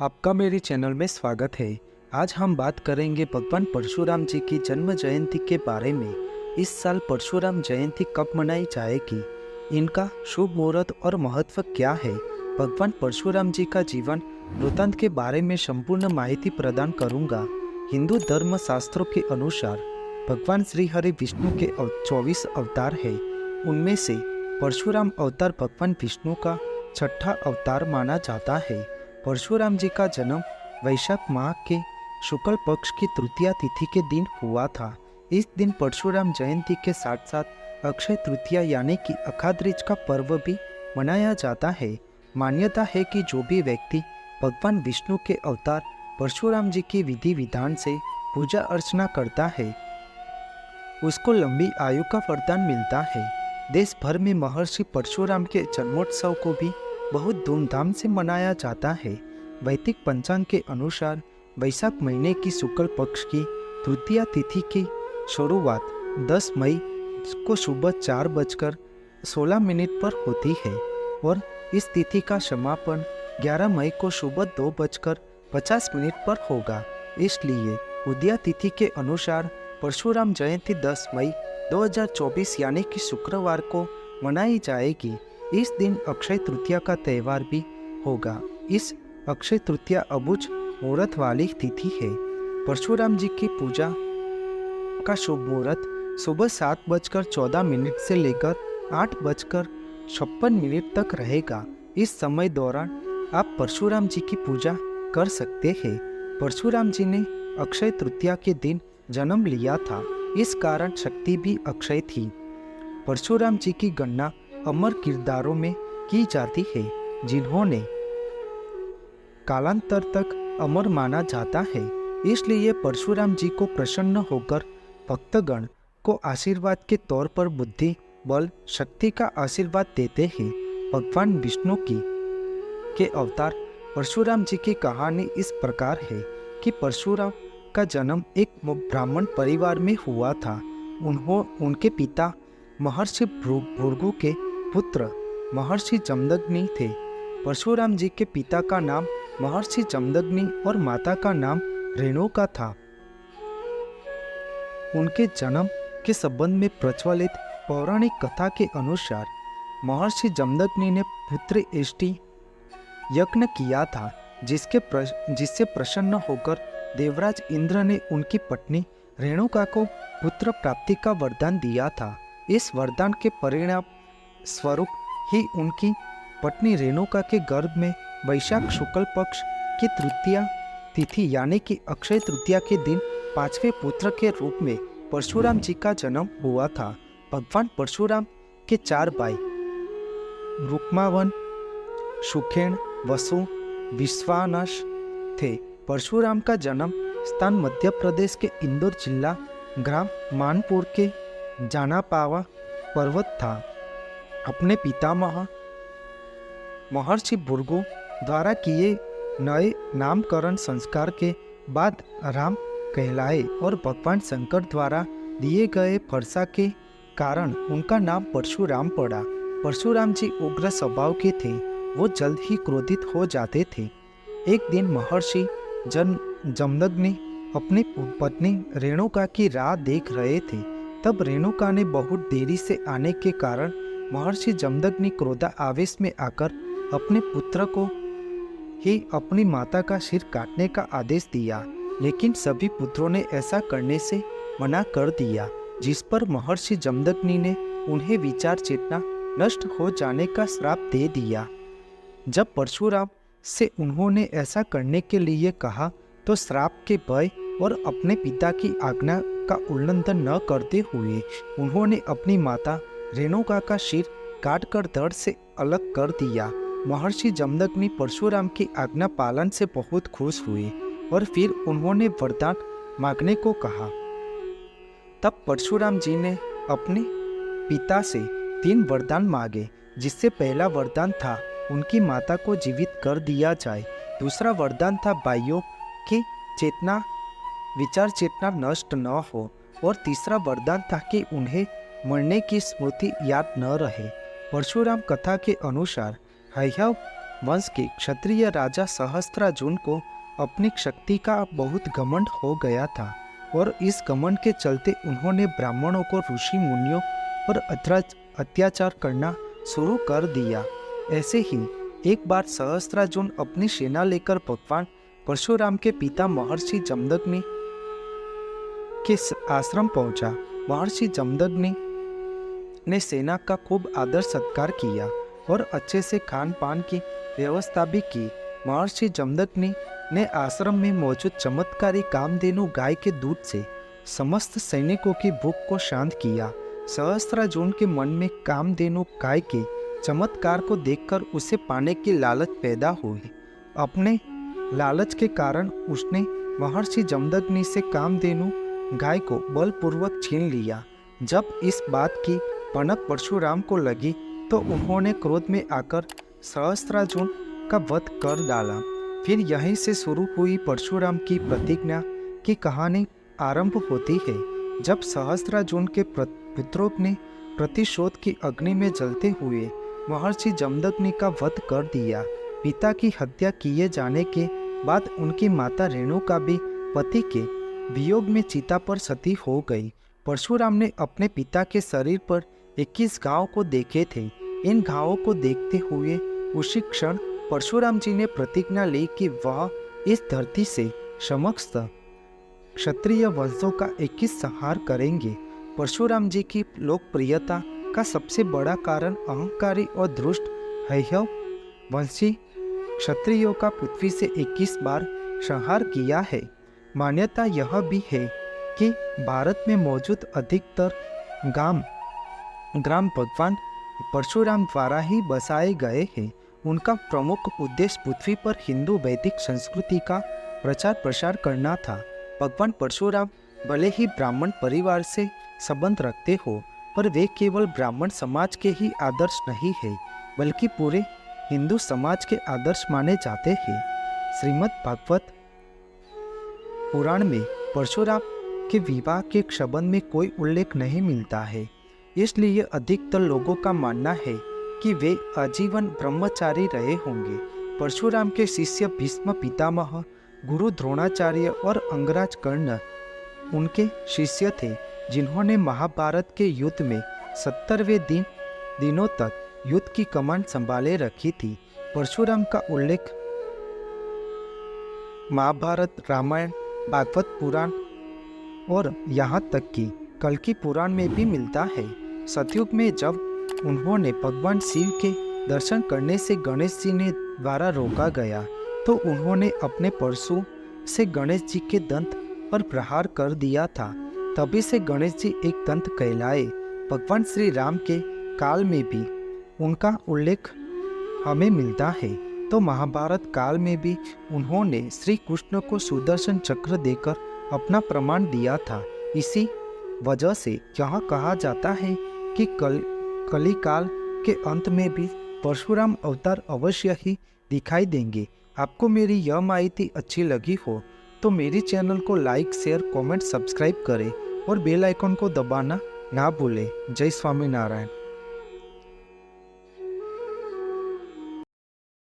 आपका मेरे चैनल में स्वागत है। आज हम बात करेंगे भगवान परशुराम जी की जन्म जयंती के बारे में। इस साल परशुराम जयंती कब मनाई जाएगी, इनका शुभ मुहूर्त और महत्व क्या है, भगवान परशुराम जी का जीवन वृत्तांत के बारे में संपूर्ण माहिती प्रदान करूंगा। हिंदू धर्म शास्त्रों के अनुसार भगवान श्री हरि विष्णु के 24 अवतार है। उनमें से परशुराम अवतार भगवान विष्णु का छठा अवतार माना जाता है। परशुराम जी का जन्म वैशाख माह के शुक्ल पक्ष की तृतीया तिथि के दिन हुआ था। इस दिन परशुराम जयंती के साथ साथ अक्षय तृतीया यानी कि अखाद्रीज का पर्व भी मनाया जाता है। मान्यता है कि जो भी व्यक्ति भगवान विष्णु के अवतार परशुराम जी की विधि विधान से पूजा अर्चना करता है, उसको लंबी आयु का वरदान मिलता है। देश भर में महर्षि परशुराम के जन्मोत्सव को भी बहुत धूमधाम से मनाया जाता है। वैदिक पंचांग के अनुसार वैशाख महीने की शुक्ल पक्ष की तृतीया तिथि की शुरुआत 10 मई को सुबह 4:16 पर होती है और इस तिथि का समापन 11 मई को सुबह 2:50 पर होगा। इसलिए उदया तिथि के अनुसार परशुराम जयंती 10 मई 2024 यानी कि शुक्रवार को मनाई जाएगी। इस दिन अक्षय तृतीया का त्यौहार भी होगा। इस अक्षय तृतीया अबुझ मुहूर्त वाली तिथि है। परशुराम जी की पूजा का शुभ मुहूर्त सुबह 7:14 से लेकर 8:56 तक रहेगा। इस समय दौरान आप परशुराम जी की पूजा कर सकते हैं। परशुराम जी ने अक्षय तृतीया के दिन जन्म लिया था, इस कारण शक्ति भी अक्षय थी। परशुराम जी की गणना अमर किरदारों में की जाती है, जिन्होंने कालांतर तक अमर माना जाता है। इसलिए परशुराम जी को प्रसन्न होकर भक्तगण को आशीर्वाद के तौर पर बुद्धि, बल, शक्ति का आशीर्वाद देते हैं। भगवान विष्णु के अवतार परशुराम जी की कहानी इस प्रकार है कि परशुराम का जन्म एक ब्राह्मण परिवार में हुआ था। उनके पिता महर्षि भृगु के पुत्र महर्षि जमदग्नि थे। परशुराम जी के पिता का नाम महर्षि जमदग्नि और माता का नाम रेणुका था। उनके जन्म के संबंध में प्रचलित पौराणिक कथा के अनुसार महर्षि जमदग्नि ने पुत्र एष्टि यज्ञ किया था, जिससे प्रसन्न होकर देवराज इंद्र ने उनकी पत्नी रेणुका को पुत्र प्राप्ति का वरदान दिया था। इस वरदान के परिणाम स्वरूप ही उनकी पत्नी रेणुका के गर्भ में वैशाख शुक्ल पक्ष की तृतीया तिथि यानी कि अक्षय तृतीया के दिन 5वें पुत्र के रूप में परशुराम जी का जन्म हुआ था। भगवान परशुराम के 4 भाई रुक्मावन, सुखेन, वसु, विश्वानस थे। परशुराम का जन्म स्थान मध्य प्रदेश के इंदौर जिला ग्राम मानपुर के जानापावा पर्वत था। अपने पितामह महर्षि भृगु द्वारा किए नए नामकरण संस्कार के बाद राम कहलाए और भगवान शंकर द्वारा दिए गए वर्षा के कारण उनका नाम परशुराम पड़ा। परशुराम जी उग्र स्वभाव के थे, वो जल्द ही क्रोधित हो जाते थे। एक दिन महर्षि जमदग्नि अपनी पत्नी रेणुका की राह देख रहे थे। तब रेणुका ने बहुत देरी से आने के कारण महर्षि जमदग्नि क्रोधावेश में आकर अपने पुत्र को ही अपनी माता का सिर काटने का आदेश दिया, लेकिन सभी पुत्रों ने ऐसा करने से मना कर दिया, जिस पर महर्षि जमदग्नि ने उन्हें विचार चेतना नष्ट हो जाने का श्राप दे दिया। जब परशुराम से उन्होंने ऐसा करने के लिए कहा तो श्राप के भय और अपने पिता की आज्ञा का उल्लंघन न करते हुए उन्होंने अपनी माता रेणुका का सिर काटकर धड़ से अलग कर दिया। महर्षि जमदग्नि परशुराम की आज्ञा पालन से बहुत खुश हुए और फिर उन्होंने वरदान मांगने को कहा। तब परशुराम जी ने अपने पिता से 3 वरदान मांगे, जिससे पहला वरदान था उनकी माता को जीवित कर दिया जाए, दूसरा वरदान था भाइयों की विचार चेतना नष्ट न हो और तीसरा वरदान था कि उन्हें मरने की स्मृति याद न रहे। परशुराम कथा के अनुसार हयव वंश के क्षत्रिय राजा सहस्त्रार्जुन को अपनी शक्ति का बहुत घमंड हो गया था और इस घमंड के चलते उन्होंने ब्राह्मणों को ऋषि मुनियों पर अत्याचार करना शुरू कर दिया। ऐसे ही एक बार सहस्त्रार्जुन अपनी सेना लेकर भगवान परशुराम के पिता महर्षि जमदग्नि के आश्रम पहुंचा। महर्षि जमदग्नि ने सेना का खूब आदर सत्कार किया और अच्छे से खान पान की व्यवस्था भी की। महर्षि जमदग्नि ने आश्रम में मौजूद चमत्कारी कामधेनु गाय के दूध से समस्त सैनिकों की भूख को शांत किया। सहस्त्रार्जुन के मन में कामधेनु गाय के चमत्कार को देखकर उसे पाने की लालच पैदा हुई। अपने लालच के कारण उसने महर्षि जमदग्नि से कामधेनु गाय को बलपूर्वक छीन लिया। जब इस बात की भनक परशुराम को लगी तो उन्होंने क्रोध में आकर सहस्त्रार्जुन का वध कर डाला। फिर यहीं से शुरू हुई परशुराम की प्रतिज्ञा की कहानी आरंभ होती है। जब सहस्त्रार्जुन के पुत्रों ने प्रतिशोध की अग्नि में जलते हुए महर्षि जमदग्नि का वध कर दिया। पिता की हत्या किए जाने के बाद उनकी माता रेणुका भी पति के वियोग में चिता पर सती हो गई। परशुराम ने अपने पिता के शरीर पर 21 घाव को देखे थे। इन घावों को देखते हुए उसी क्षण परशुराम जी ने प्रतिज्ञा ली कि वह इस धरती से समस्त क्षत्रिय वंशों का 21 संहार करेंगे। परशुराम जी की लोकप्रियता का सबसे बड़ा कारण अहंकारी और दुष्ट हैहव वंशी क्षत्रियों का पृथ्वी से 21 बार संहार किया है। मान्यता यह भी है कि भारत में मौजूद अधिकतर ग्राम भगवान परशुराम द्वारा ही बसाए गए हैं। उनका प्रमुख उद्देश्य पृथ्वी पर हिंदू वैदिक संस्कृति का प्रचार प्रसार करना था। भगवान परशुराम भले ही ब्राह्मण परिवार से संबंध रखते हो, पर वे केवल ब्राह्मण समाज के ही आदर्श नहीं है, बल्कि पूरे हिंदू समाज के आदर्श माने जाते हैं। श्रीमद् भागवत पुराण में परशुराम के विवाह के संबंध में कोई उल्लेख नहीं मिलता है, इसलिए अधिकतर लोगों का मानना है कि वे आजीवन ब्रह्मचारी रहे होंगे। परशुराम के शिष्य भीष्म पितामह, गुरु द्रोणाचार्य और अंगराज कर्ण उनके शिष्य थे, जिन्होंने महाभारत के युद्ध में 70वें दिनों तक युद्ध की कमान संभाले रखी थी। परशुराम का उल्लेख महाभारत, रामायण, भागवत पुराण और यहाँ तक कि कल्कि पुराण में भी मिलता है। सतयुग में जब उन्होंने भगवान शिव के दर्शन करने से गणेश जी ने द्वारा रोका गया, तो उन्होंने अपने परशु से गणेश जी के दंत पर प्रहार कर दिया था। तभी से गणेश जी एक दंत कहलाए। भगवान श्री राम के काल में भी उनका उल्लेख हमें मिलता है, तो महाभारत काल में भी उन्होंने श्री कृष्ण को सुदर्शन चक्र देकर अपना प्रमाण दिया था। इसी वजह से यह कहा जाता है कि कलिकाल के अंत में भी परशुराम अवतार अवश्य ही दिखाई देंगे। आपको मेरी यह माहिती अच्छी लगी हो तो मेरी चैनल को लाइक, शेयर, कमेंट, सब्सक्राइब करें और बेल आइकन को दबाना ना भूलें। जय स्वामीनारायण।